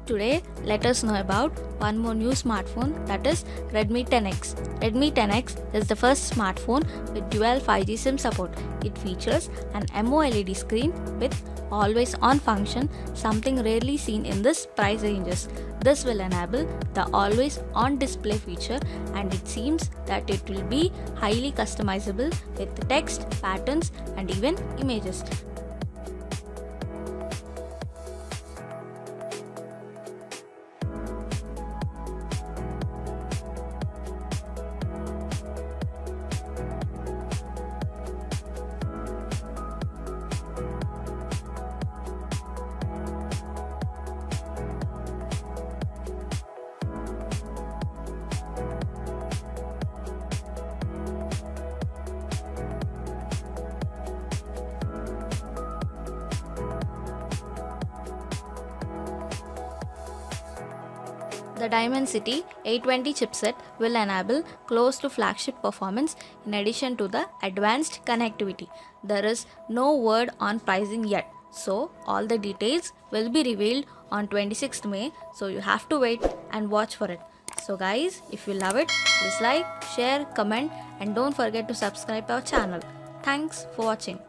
Today, let us know about one more new smartphone, that is Redmi 10X. Redmi 10X is the first smartphone with dual 5G SIM support. It features an MOLED screen with always on function, something rarely seen in this price ranges. This will enable the always on display feature, and it seems that it will be highly customizable with text, patterns and even images. The Dimensity 820 chipset will enable close to flagship performance in addition to the advanced connectivity. There is no word on pricing yet, so all the details will be revealed on 26th May, so you have to wait and watch for it. So guys, if you love it, please like, share, comment and don't forget to subscribe our channel. Thanks for watching.